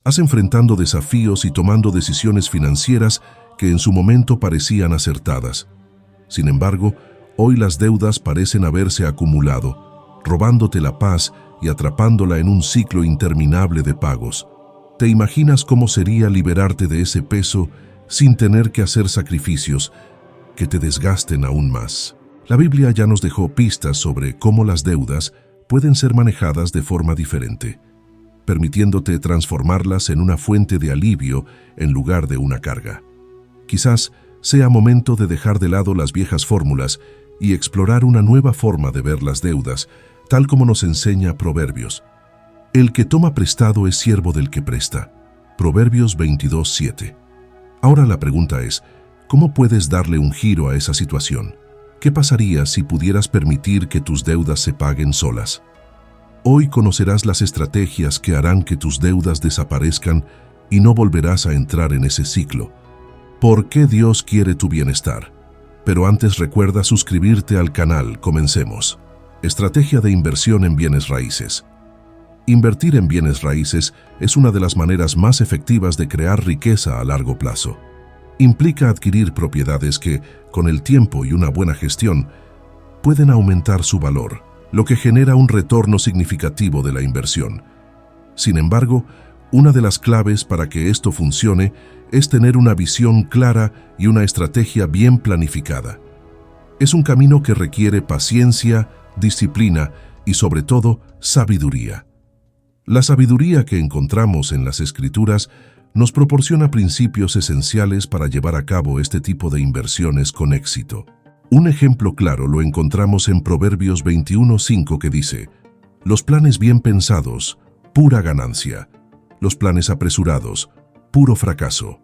Has enfrentado desafíos y tomando decisiones financieras que en su momento parecían acertadas. Sin embargo, hoy las deudas parecen haberse acumulado, robándote la paz y atrapándola en un ciclo interminable de pagos. ¿Te imaginas cómo sería liberarte de ese peso sin tener que hacer sacrificios que te desgasten aún más? La Biblia ya nos dejó pistas sobre cómo las deudas pueden ser manejadas de forma diferente, permitiéndote transformarlas en una fuente de alivio en lugar de una carga. Quizás sea momento de dejar de lado las viejas fórmulas y explorar una nueva forma de ver las deudas, tal como nos enseña Proverbios. El que toma prestado es siervo del que presta. Proverbios 22:7. Ahora la pregunta es, ¿cómo puedes darle un giro a esa situación? ¿Qué pasaría si pudieras permitir que tus deudas se paguen solas? Hoy conocerás las estrategias que harán que tus deudas desaparezcan y no volverás a entrar en ese ciclo. ¿Por qué Dios quiere tu bienestar? Pero antes recuerda suscribirte al canal. Comencemos. Estrategia de inversión en bienes raíces. Invertir en bienes raíces es una de las maneras más efectivas de crear riqueza a largo plazo. Implica adquirir propiedades que, con el tiempo y una buena gestión, pueden aumentar su valor, lo que genera un retorno significativo de la inversión. Sin embargo, una de las claves para que esto funcione es tener una visión clara y una estrategia bien planificada. Es un camino que requiere paciencia, disciplina y, sobre todo, sabiduría. La sabiduría que encontramos en las Escrituras nos proporciona principios esenciales para llevar a cabo este tipo de inversiones con éxito. Un ejemplo claro lo encontramos en Proverbios 21:5 que dice: «Los planes bien pensados, pura ganancia; los planes apresurados, puro fracaso».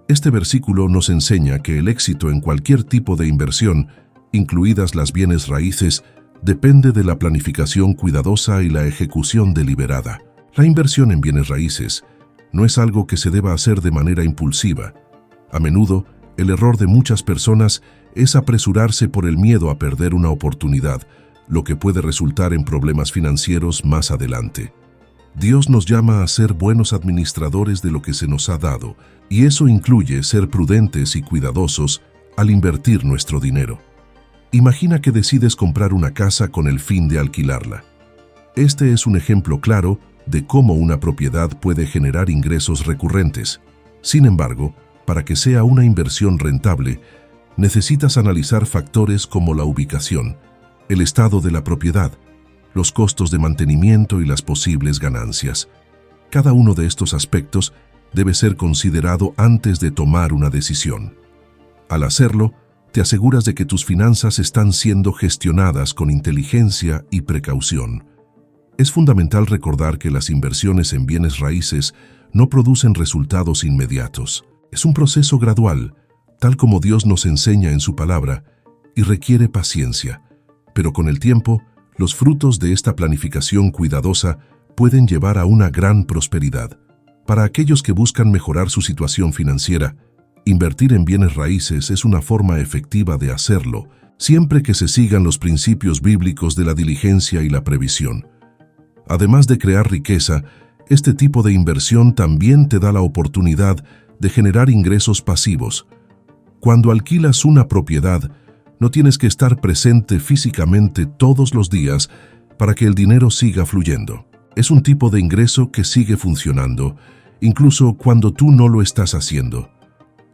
Este versículo nos enseña que el éxito en cualquier tipo de inversión, incluidas las bienes raíces, depende de la planificación cuidadosa y la ejecución deliberada. La inversión en bienes raíces no es algo que se deba hacer de manera impulsiva. A menudo, el error de muchas personas es apresurarse por el miedo a perder una oportunidad, lo que puede resultar en problemas financieros más adelante. Dios nos llama a ser buenos administradores de lo que se nos ha dado, y eso incluye ser prudentes y cuidadosos al invertir nuestro dinero. Imagina que decides comprar una casa con el fin de alquilarla. Este es un ejemplo claro de cómo una propiedad puede generar ingresos recurrentes. Sin embargo, para que sea una inversión rentable, necesitas analizar factores como la ubicación, el estado de la propiedad, los costos de mantenimiento y las posibles ganancias. Cada uno de estos aspectos debe ser considerado antes de tomar una decisión. Al hacerlo, te aseguras de que tus finanzas están siendo gestionadas con inteligencia y precaución. Es fundamental recordar que las inversiones en bienes raíces no producen resultados inmediatos. Es un proceso gradual, tal como Dios nos enseña en su palabra, y requiere paciencia. Pero con el tiempo, los frutos de esta planificación cuidadosa pueden llevar a una gran prosperidad. Para aquellos que buscan mejorar su situación financiera, invertir en bienes raíces es una forma efectiva de hacerlo, siempre que se sigan los principios bíblicos de la diligencia y la previsión. Además de crear riqueza, este tipo de inversión también te da la oportunidad de generar ingresos pasivos. Cuando alquilas una propiedad, no tienes que estar presente físicamente todos los días para que el dinero siga fluyendo. Es un tipo de ingreso que sigue funcionando, incluso cuando tú no lo estás haciendo.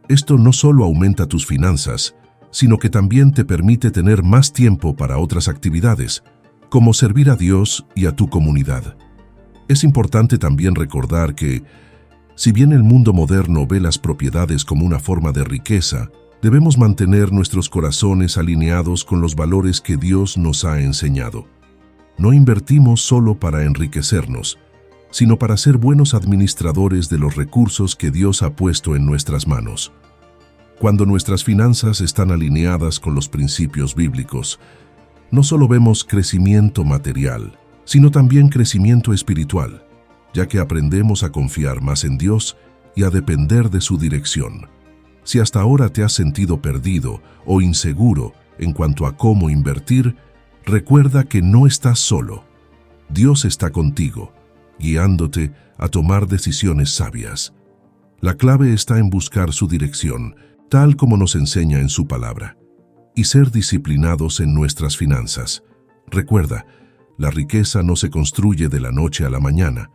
Esto no solo aumenta tus finanzas, sino que también te permite tener más tiempo para otras actividades, como servir a Dios y a tu comunidad. Es importante también recordar que, si bien el mundo moderno ve las propiedades como una forma de riqueza, debemos mantener nuestros corazones alineados con los valores que Dios nos ha enseñado. No invertimos solo para enriquecernos, sino para ser buenos administradores de los recursos que Dios ha puesto en nuestras manos. Cuando nuestras finanzas están alineadas con los principios bíblicos, no solo vemos crecimiento material, sino también crecimiento espiritual, ya que aprendemos a confiar más en Dios y a depender de su dirección. Si hasta ahora te has sentido perdido o inseguro en cuanto a cómo invertir, recuerda que no estás solo. Dios está contigo, guiándote a tomar decisiones sabias. La clave está en buscar su dirección, tal como nos enseña en su palabra, y ser disciplinados en nuestras finanzas. Recuerda, la riqueza no se construye de la noche a la mañana,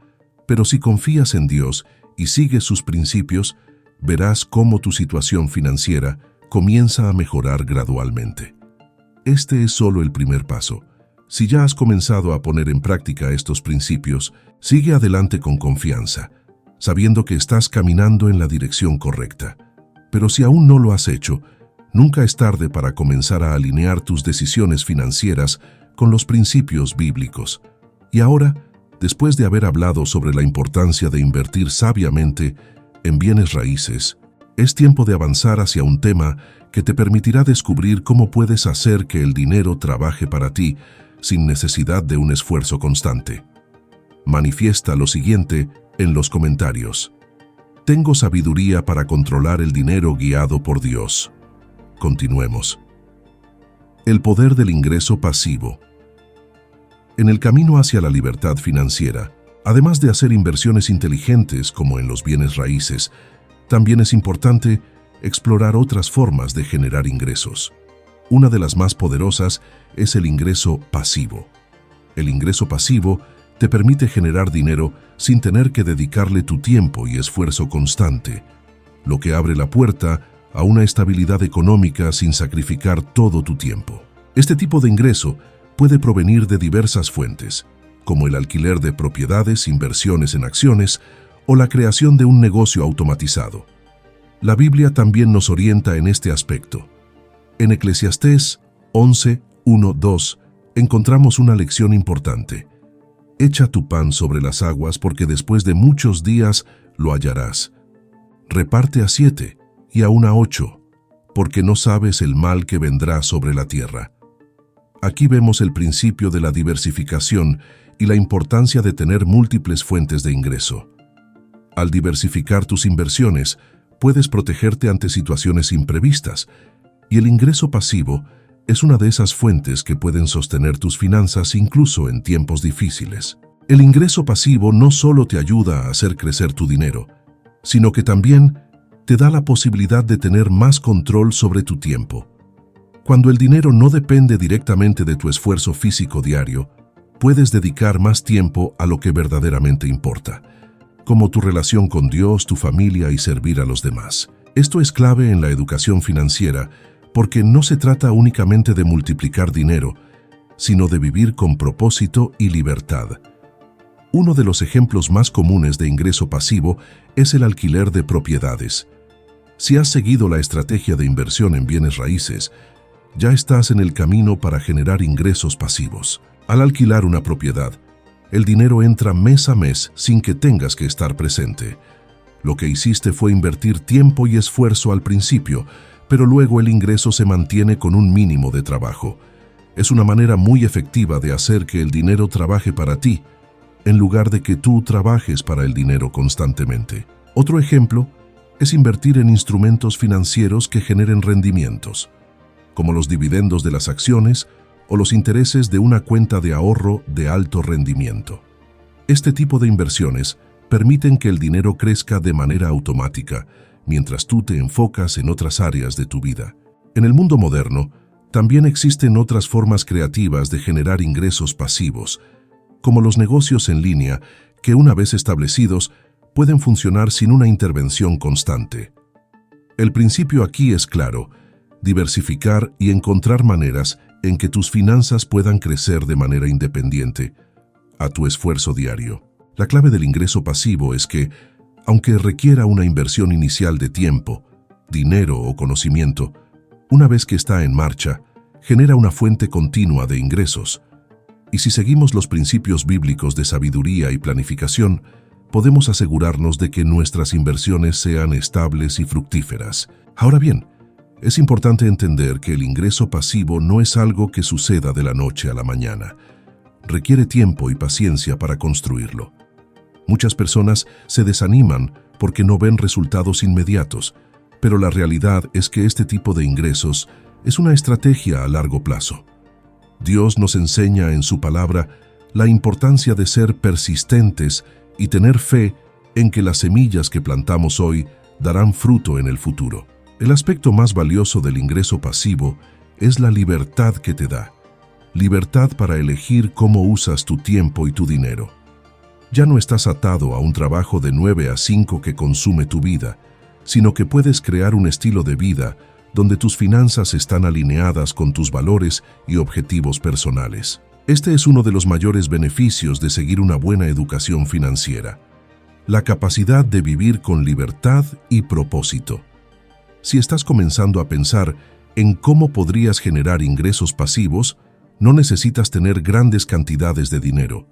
pero si confías en Dios y sigues sus principios, verás cómo tu situación financiera comienza a mejorar gradualmente. Este es solo el primer paso. Si ya has comenzado a poner en práctica estos principios, sigue adelante con confianza, sabiendo que estás caminando en la dirección correcta. Pero si aún no lo has hecho, nunca es tarde para comenzar a alinear tus decisiones financieras con los principios bíblicos. Y ahora, después de haber hablado sobre la importancia de invertir sabiamente en bienes raíces, es tiempo de avanzar hacia un tema que te permitirá descubrir cómo puedes hacer que el dinero trabaje para ti sin necesidad de un esfuerzo constante. Manifiesta lo siguiente en los comentarios. Tengo sabiduría para controlar el dinero guiado por Dios. Continuemos. El poder del ingreso pasivo. En el camino hacia la libertad financiera, además de hacer inversiones inteligentes como en los bienes raíces, también es importante explorar otras formas de generar ingresos. Una de las más poderosas es el ingreso pasivo. El ingreso pasivo te permite generar dinero sin tener que dedicarle tu tiempo y esfuerzo constante, lo que abre la puerta a una estabilidad económica sin sacrificar todo tu tiempo. Este tipo de ingreso puede provenir de diversas fuentes, como el alquiler de propiedades, inversiones en acciones o la creación de un negocio automatizado. La Biblia también nos orienta en este aspecto. En Eclesiastés 11:1-2 encontramos una lección importante. Echa tu pan sobre las aguas porque después de muchos días lo hallarás. Reparte a 7 y aún a 8, porque no sabes el mal que vendrá sobre la tierra. Aquí vemos el principio de la diversificación y la importancia de tener múltiples fuentes de ingreso. Al diversificar tus inversiones, puedes protegerte ante situaciones imprevistas, y el ingreso pasivo es una de esas fuentes que pueden sostener tus finanzas incluso en tiempos difíciles. El ingreso pasivo no solo te ayuda a hacer crecer tu dinero, sino que también te da la posibilidad de tener más control sobre tu tiempo. Cuando el dinero no depende directamente de tu esfuerzo físico diario, puedes dedicar más tiempo a lo que verdaderamente importa, como tu relación con Dios, tu familia y servir a los demás. Esto es clave en la educación financiera porque no se trata únicamente de multiplicar dinero, sino de vivir con propósito y libertad. Uno de los ejemplos más comunes de ingreso pasivo es el alquiler de propiedades. Si has seguido la estrategia de inversión en bienes raíces, ya estás en el camino para generar ingresos pasivos. Al alquilar una propiedad, el dinero entra mes a mes sin que tengas que estar presente. Lo que hiciste fue invertir tiempo y esfuerzo al principio, pero luego el ingreso se mantiene con un mínimo de trabajo. Es una manera muy efectiva de hacer que el dinero trabaje para ti, en lugar de que tú trabajes para el dinero constantemente. Otro ejemplo es invertir en instrumentos financieros que generen rendimientos, como los dividendos de las acciones o los intereses de una cuenta de ahorro de alto rendimiento. Este tipo de inversiones permiten que el dinero crezca de manera automática, mientras tú te enfocas en otras áreas de tu vida. En el mundo moderno, también existen otras formas creativas de generar ingresos pasivos, como los negocios en línea, que una vez establecidos, pueden funcionar sin una intervención constante. El principio aquí es claro: diversificar y encontrar maneras en que tus finanzas puedan crecer de manera independiente a tu esfuerzo diario. La clave del ingreso pasivo es que, aunque requiera una inversión inicial de tiempo, dinero o conocimiento, una vez que está en marcha, genera una fuente continua de ingresos. Y si seguimos los principios bíblicos de sabiduría y planificación, podemos asegurarnos de que nuestras inversiones sean estables y fructíferas. Ahora bien, es importante entender que el ingreso pasivo no es algo que suceda de la noche a la mañana. Requiere tiempo y paciencia para construirlo. Muchas personas se desaniman porque no ven resultados inmediatos, pero la realidad es que este tipo de ingresos es una estrategia a largo plazo. Dios nos enseña en su palabra la importancia de ser persistentes y tener fe en que las semillas que plantamos hoy darán fruto en el futuro. El aspecto más valioso del ingreso pasivo es la libertad que te da. Libertad para elegir cómo usas tu tiempo y tu dinero. Ya no estás atado a un trabajo de 9 a 5 que consume tu vida, sino que puedes crear un estilo de vida donde tus finanzas están alineadas con tus valores y objetivos personales. Este es uno de los mayores beneficios de seguir una buena educación financiera: la capacidad de vivir con libertad y propósito. Si estás comenzando a pensar en cómo podrías generar ingresos pasivos, no necesitas tener grandes cantidades de dinero.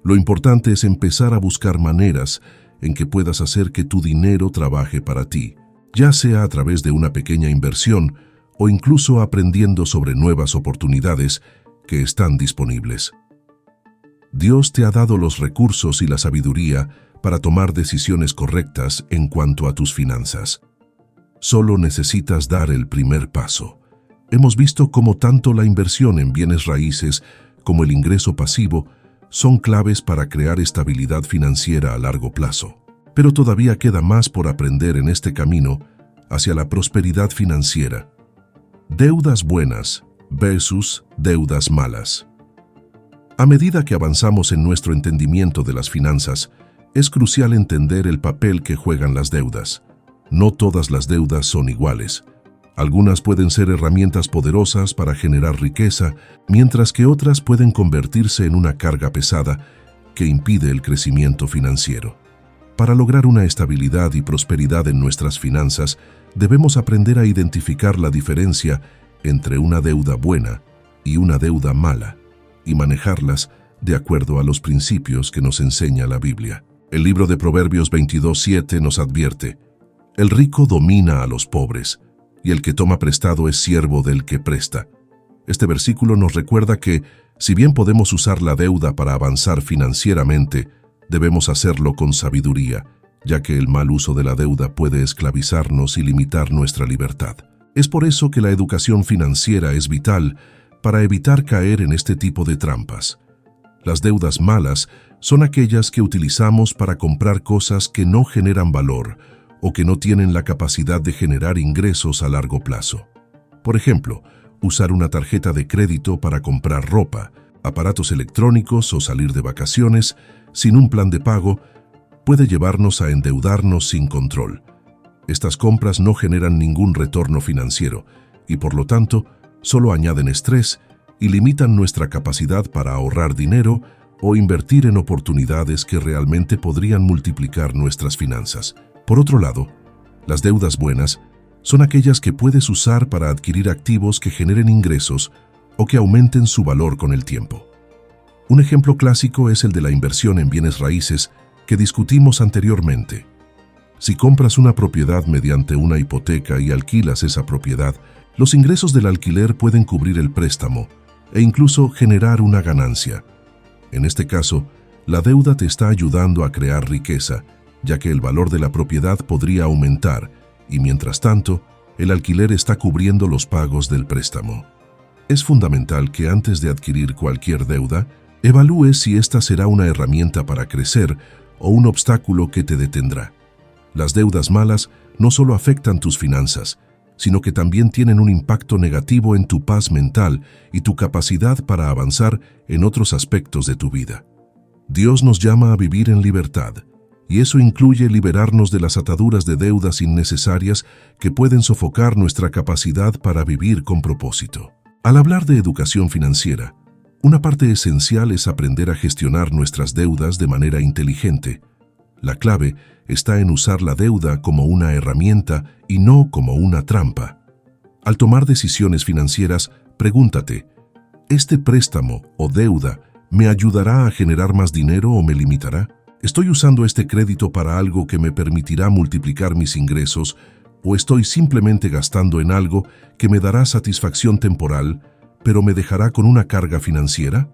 Lo importante es empezar a buscar maneras en que puedas hacer que tu dinero trabaje para ti, ya sea a través de una pequeña inversión o incluso aprendiendo sobre nuevas oportunidades que están disponibles. Dios te ha dado los recursos y la sabiduría para tomar decisiones correctas en cuanto a tus finanzas. Solo necesitas dar el primer paso. Hemos visto cómo tanto la inversión en bienes raíces como el ingreso pasivo son claves para crear estabilidad financiera a largo plazo. Pero todavía queda más por aprender en este camino hacia la prosperidad financiera. Deudas buenas versus deudas malas. A medida que avanzamos en nuestro entendimiento de las finanzas, es crucial entender el papel que juegan las deudas. No todas las deudas son iguales. Algunas pueden ser herramientas poderosas para generar riqueza, mientras que otras pueden convertirse en una carga pesada que impide el crecimiento financiero. Para lograr una estabilidad y prosperidad en nuestras finanzas, debemos aprender a identificar la diferencia entre una deuda buena y una deuda mala, y manejarlas de acuerdo a los principios que nos enseña la Biblia. El libro de Proverbios 22:7 nos advierte: el rico domina a los pobres, y el que toma prestado es siervo del que presta. Este versículo nos recuerda que, si bien podemos usar la deuda para avanzar financieramente, debemos hacerlo con sabiduría, ya que el mal uso de la deuda puede esclavizarnos y limitar nuestra libertad. Es por eso que la educación financiera es vital para evitar caer en este tipo de trampas. Las deudas malas son aquellas que utilizamos para comprar cosas que no generan valor o que no tienen la capacidad de generar ingresos a largo plazo. Por ejemplo, usar una tarjeta de crédito para comprar ropa, aparatos electrónicos o salir de vacaciones sin un plan de pago puede llevarnos a endeudarnos sin control. Estas compras no generan ningún retorno financiero y, por lo tanto, solo añaden estrés y limitan nuestra capacidad para ahorrar dinero o invertir en oportunidades que realmente podrían multiplicar nuestras finanzas. Por otro lado, las deudas buenas son aquellas que puedes usar para adquirir activos que generen ingresos o que aumenten su valor con el tiempo. Un ejemplo clásico es el de la inversión en bienes raíces que discutimos anteriormente. Si compras una propiedad mediante una hipoteca y alquilas esa propiedad, los ingresos del alquiler pueden cubrir el préstamo e incluso generar una ganancia. En este caso, la deuda te está ayudando a crear riqueza, ya que el valor de la propiedad podría aumentar y, mientras tanto, el alquiler está cubriendo los pagos del préstamo. Es fundamental que antes de adquirir cualquier deuda, evalúes si esta será una herramienta para crecer o un obstáculo que te detendrá. Las deudas malas no solo afectan tus finanzas, sino que también tienen un impacto negativo en tu paz mental y tu capacidad para avanzar en otros aspectos de tu vida. Dios nos llama a vivir en libertad, y eso incluye liberarnos de las ataduras de deudas innecesarias que pueden sofocar nuestra capacidad para vivir con propósito. Al hablar de educación financiera, una parte esencial es aprender a gestionar nuestras deudas de manera inteligente. La clave está en usar la deuda como una herramienta y no como una trampa. Al tomar decisiones financieras, pregúntate: ¿este préstamo o deuda me ayudará a generar más dinero o me limitará? ¿Estoy usando este crédito para algo que me permitirá multiplicar mis ingresos o estoy simplemente gastando en algo que me dará satisfacción temporal, pero me dejará con una carga financiera?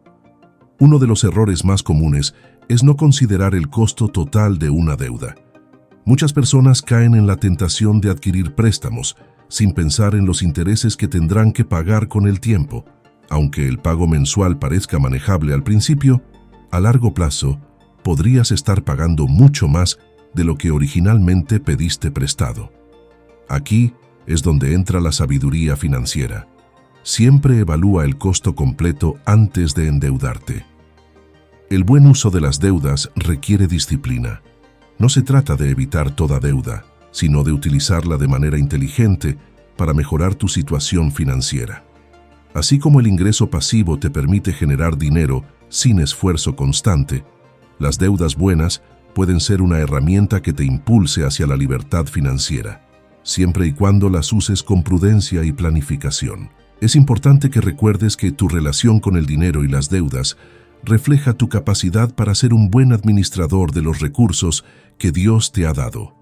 Uno de los errores más comunes es no considerar el costo total de una deuda. Muchas personas caen en la tentación de adquirir préstamos sin pensar en los intereses que tendrán que pagar con el tiempo. Aunque el pago mensual parezca manejable al principio, a largo plazo podrías estar pagando mucho más de lo que originalmente pediste prestado. Aquí es donde entra la sabiduría financiera. Siempre evalúa el costo completo antes de endeudarte. El buen uso de las deudas requiere disciplina. No se trata de evitar toda deuda, sino de utilizarla de manera inteligente para mejorar tu situación financiera. Así como el ingreso pasivo te permite generar dinero sin esfuerzo constante, las deudas buenas pueden ser una herramienta que te impulse hacia la libertad financiera, siempre y cuando las uses con prudencia y planificación. Es importante que recuerdes que tu relación con el dinero y las deudas refleja tu capacidad para ser un buen administrador de los recursos que Dios te ha dado.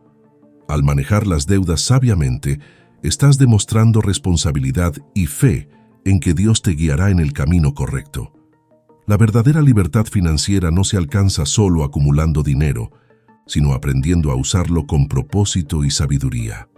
Al manejar las deudas sabiamente, estás demostrando responsabilidad y fe en que Dios te guiará en el camino correcto. La verdadera libertad financiera no se alcanza solo acumulando dinero, sino aprendiendo a usarlo con propósito y sabiduría.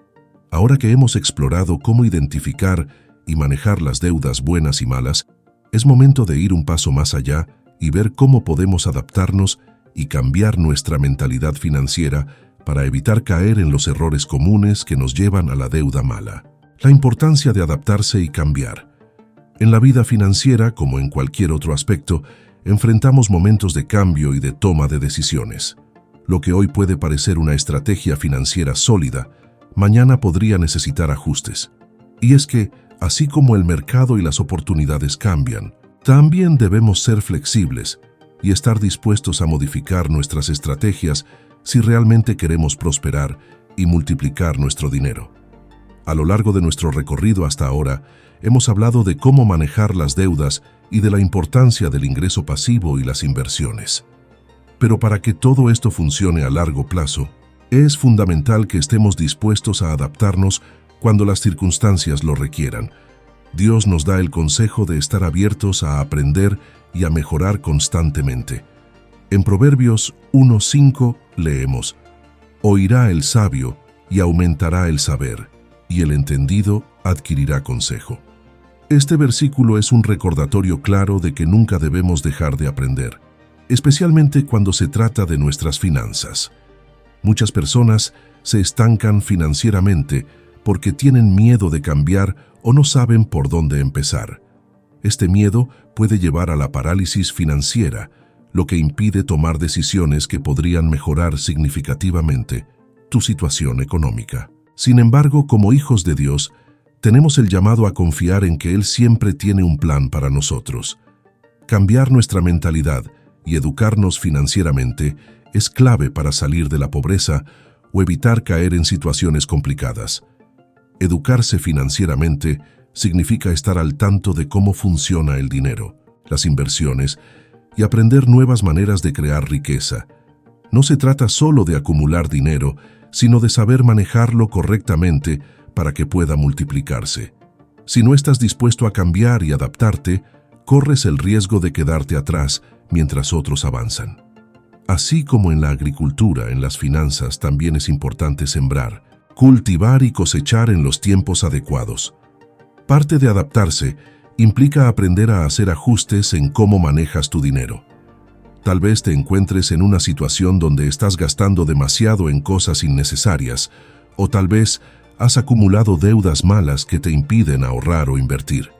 Ahora que hemos explorado cómo identificar y manejar las deudas buenas y malas, es momento de ir un paso más allá y ver cómo podemos adaptarnos y cambiar nuestra mentalidad financiera para evitar caer en los errores comunes que nos llevan a la deuda mala. La importancia de adaptarse y cambiar. En la vida financiera, como en cualquier otro aspecto, enfrentamos momentos de cambio y de toma de decisiones. Lo que hoy puede parecer una estrategia financiera sólida, mañana podría necesitar ajustes. Y es que, así como el mercado y las oportunidades cambian, también debemos ser flexibles y estar dispuestos a modificar nuestras estrategias si realmente queremos prosperar y multiplicar nuestro dinero. A lo largo de nuestro recorrido hasta ahora, hemos hablado de cómo manejar las deudas y de la importancia del ingreso pasivo y las inversiones. Pero para que todo esto funcione a largo plazo, es fundamental que estemos dispuestos a adaptarnos cuando las circunstancias lo requieran. Dios nos da el consejo de estar abiertos a aprender y a mejorar constantemente. En Proverbios 1:5 leemos: «Oirá el sabio y aumentará el saber, y el entendido adquirirá consejo». Este versículo es un recordatorio claro de que nunca debemos dejar de aprender, especialmente cuando se trata de nuestras finanzas. Muchas personas se estancan financieramente porque tienen miedo de cambiar o no saben por dónde empezar. Este miedo puede llevar a la parálisis financiera, lo que impide tomar decisiones que podrían mejorar significativamente tu situación económica. Sin embargo, como hijos de Dios, tenemos el llamado a confiar en que Él siempre tiene un plan para nosotros. Cambiar nuestra mentalidad y educarnos financieramente es clave para salir de la pobreza o evitar caer en situaciones complicadas. Educarse financieramente significa estar al tanto de cómo funciona el dinero, las inversiones y aprender nuevas maneras de crear riqueza. No se trata solo de acumular dinero, sino de saber manejarlo correctamente para que pueda multiplicarse. Si no estás dispuesto a cambiar y adaptarte, corres el riesgo de quedarte atrás mientras otros avanzan. Así como en la agricultura, en las finanzas también es importante sembrar, cultivar y cosechar en los tiempos adecuados. Parte de adaptarse implica aprender a hacer ajustes en cómo manejas tu dinero. Tal vez te encuentres en una situación donde estás gastando demasiado en cosas innecesarias, o tal vez has acumulado deudas malas que te impiden ahorrar o invertir.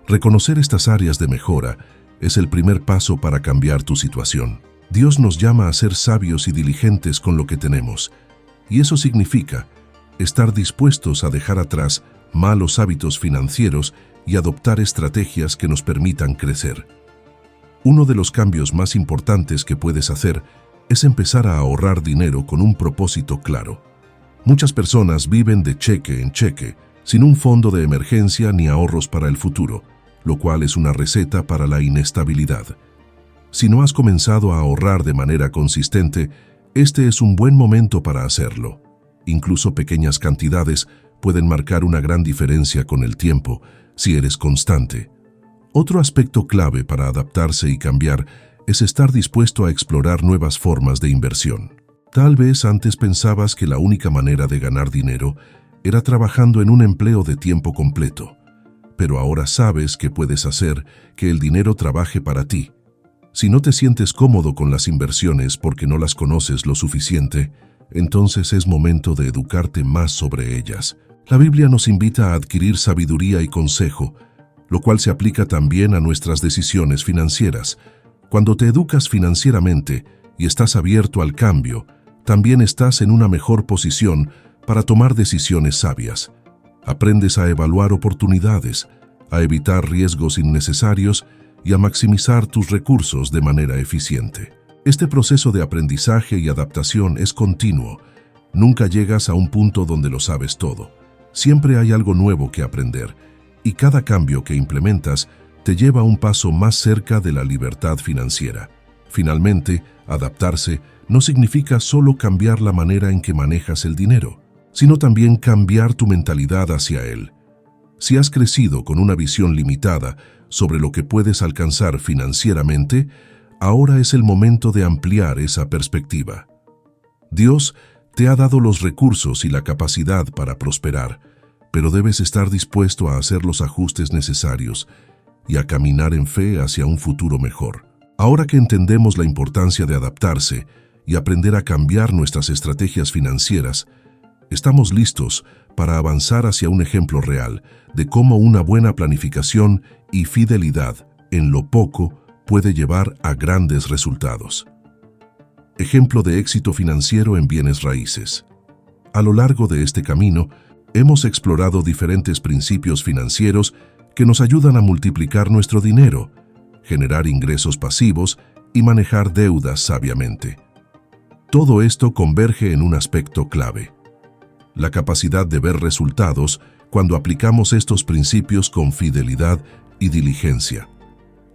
Reconocer estas áreas de mejora es el primer paso para cambiar tu situación. Dios nos llama a ser sabios y diligentes con lo que tenemos, y eso significa estar dispuestos a dejar atrás malos hábitos financieros y adoptar estrategias que nos permitan crecer. Uno de los cambios más importantes que puedes hacer es empezar a ahorrar dinero con un propósito claro. Muchas personas viven de cheque en cheque, sin un fondo de emergencia ni ahorros para el futuro, lo cual es una receta para la inestabilidad. Si no has comenzado a ahorrar de manera consistente, este es un buen momento para hacerlo. Incluso pequeñas cantidades pueden marcar una gran diferencia con el tiempo, si eres constante. Otro aspecto clave para adaptarse y cambiar es estar dispuesto a explorar nuevas formas de inversión. Tal vez antes pensabas que la única manera de ganar dinero era trabajando en un empleo de tiempo completo, pero ahora sabes que puedes hacer que el dinero trabaje para ti. Si no te sientes cómodo con las inversiones porque no las conoces lo suficiente, entonces es momento de educarte más sobre ellas. La Biblia nos invita a adquirir sabiduría y consejo, lo cual se aplica también a nuestras decisiones financieras. Cuando te educas financieramente y estás abierto al cambio, también estás en una mejor posición para tomar decisiones sabias. Aprendes a evaluar oportunidades, a evitar riesgos innecesarios y a maximizar tus recursos de manera eficiente. Este proceso de aprendizaje y adaptación es continuo. Nunca llegas a un punto donde lo sabes todo. Siempre hay algo nuevo que aprender, y cada cambio que implementas te lleva un paso más cerca de la libertad financiera. Finalmente, adaptarse no significa solo cambiar la manera en que manejas el dinero, sino también cambiar tu mentalidad hacia él. Si has crecido con una visión limitada sobre lo que puedes alcanzar financieramente, ahora es el momento de ampliar esa perspectiva. Dios te ha dado los recursos y la capacidad para prosperar, pero debes estar dispuesto a hacer los ajustes necesarios y a caminar en fe hacia un futuro mejor. Ahora que entendemos la importancia de adaptarse y aprender a cambiar nuestras estrategias financieras, estamos listos para avanzar hacia un ejemplo real de cómo una buena planificación y fidelidad en lo poco puede llevar a grandes resultados. Ejemplo de éxito financiero en bienes raíces. A lo largo de este camino, hemos explorado diferentes principios financieros que nos ayudan a multiplicar nuestro dinero, generar ingresos pasivos y manejar deudas sabiamente. Todo esto converge en un aspecto clave: la capacidad de ver resultados cuando aplicamos estos principios con fidelidad y diligencia.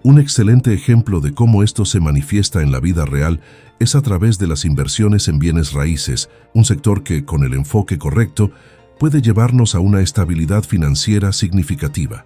Un excelente ejemplo de cómo esto se manifiesta en la vida real es a través de las inversiones en bienes raíces, un sector que, con el enfoque correcto, puede llevarnos a una estabilidad financiera significativa.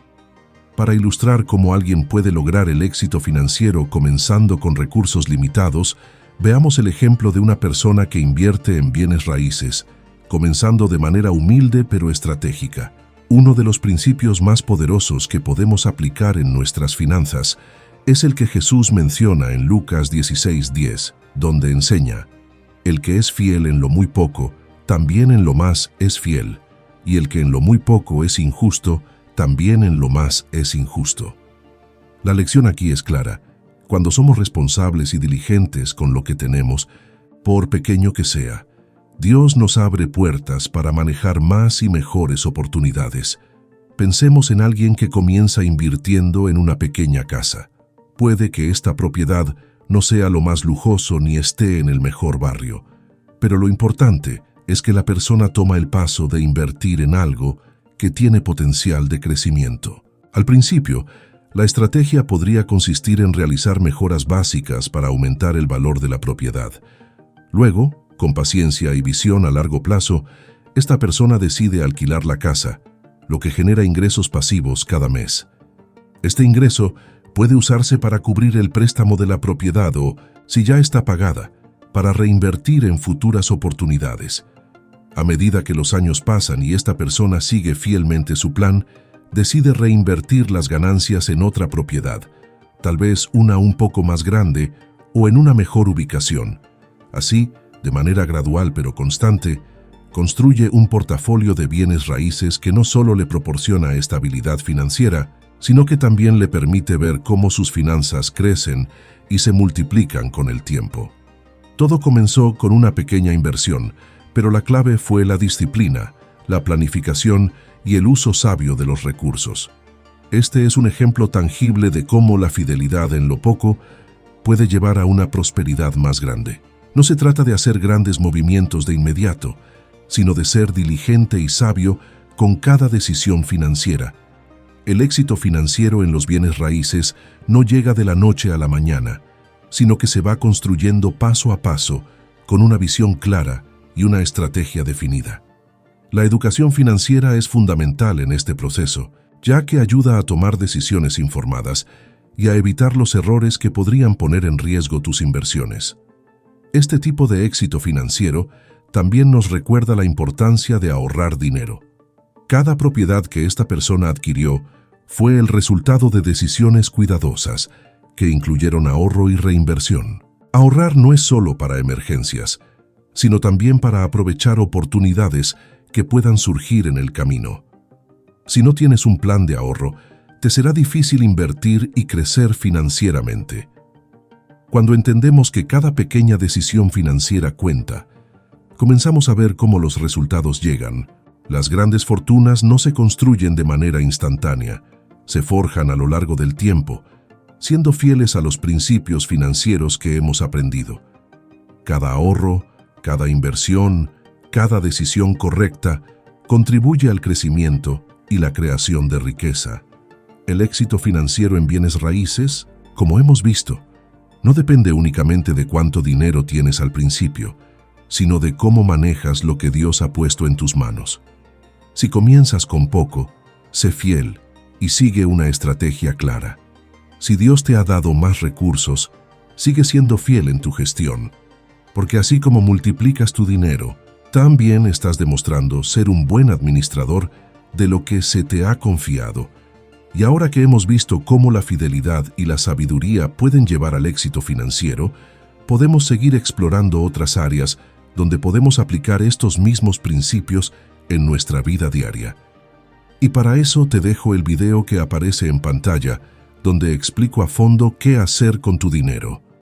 Para ilustrar cómo alguien puede lograr el éxito financiero comenzando con recursos limitados, veamos el ejemplo de una persona que invierte en bienes raíces, comenzando de manera humilde pero estratégica. Uno de los principios más poderosos que podemos aplicar en nuestras finanzas es el que Jesús menciona en Lucas 16:10, donde enseña: el que es fiel en lo muy poco, también en lo más es fiel, y el que en lo muy poco es injusto, también en lo más es injusto. La lección aquí es clara: cuando somos responsables y diligentes con lo que tenemos, por pequeño que sea, Dios nos abre puertas para manejar más y mejores oportunidades. Pensemos en alguien que comienza invirtiendo en una pequeña casa. Puede que esta propiedad no sea lo más lujoso ni esté en el mejor barrio, pero lo importante es que la persona toma el paso de invertir en algo que tiene potencial de crecimiento. Al principio, la estrategia podría consistir en realizar mejoras básicas para aumentar el valor de la propiedad. Luego, con paciencia y visión a largo plazo, esta persona decide alquilar la casa, lo que genera ingresos pasivos cada mes. Este ingreso puede usarse para cubrir el préstamo de la propiedad o, si ya está pagada, para reinvertir en futuras oportunidades. A medida que los años pasan y esta persona sigue fielmente su plan, decide reinvertir las ganancias en otra propiedad, tal vez una un poco más grande o en una mejor ubicación. Así, de manera gradual pero constante, construye un portafolio de bienes raíces que no solo le proporciona estabilidad financiera, sino que también le permite ver cómo sus finanzas crecen y se multiplican con el tiempo. Todo comenzó con una pequeña inversión, pero la clave fue la disciplina, la planificación y el uso sabio de los recursos. Este es un ejemplo tangible de cómo la fidelidad en lo poco puede llevar a una prosperidad más grande. No se trata de hacer grandes movimientos de inmediato, sino de ser diligente y sabio con cada decisión financiera. El éxito financiero en los bienes raíces no llega de la noche a la mañana, sino que se va construyendo paso a paso, con una visión clara y una estrategia definida. La educación financiera es fundamental en este proceso, ya que ayuda a tomar decisiones informadas y a evitar los errores que podrían poner en riesgo tus inversiones. Este tipo de éxito financiero también nos recuerda la importancia de ahorrar dinero. Cada propiedad que esta persona adquirió fue el resultado de decisiones cuidadosas que incluyeron ahorro y reinversión. Ahorrar no es solo para emergencias, sino también para aprovechar oportunidades que puedan surgir en el camino. Si no tienes un plan de ahorro, te será difícil invertir y crecer financieramente. Cuando entendemos que cada pequeña decisión financiera cuenta, comenzamos a ver cómo los resultados llegan. Las grandes fortunas no se construyen de manera instantánea, se forjan a lo largo del tiempo, siendo fieles a los principios financieros que hemos aprendido. Cada ahorro, cada inversión, cada decisión correcta contribuye al crecimiento y la creación de riqueza. El éxito financiero en bienes raíces, como hemos visto, no depende únicamente de cuánto dinero tienes al principio, sino de cómo manejas lo que Dios ha puesto en tus manos. Si comienzas con poco, sé fiel y sigue una estrategia clara. Si Dios te ha dado más recursos, sigue siendo fiel en tu gestión, porque así como multiplicas tu dinero, también estás demostrando ser un buen administrador de lo que se te ha confiado. Y ahora que hemos visto cómo la fidelidad y la sabiduría pueden llevar al éxito financiero, podemos seguir explorando otras áreas donde podemos aplicar estos mismos principios en nuestra vida diaria. Y para eso te dejo el video que aparece en pantalla, donde explico a fondo qué hacer con tu dinero.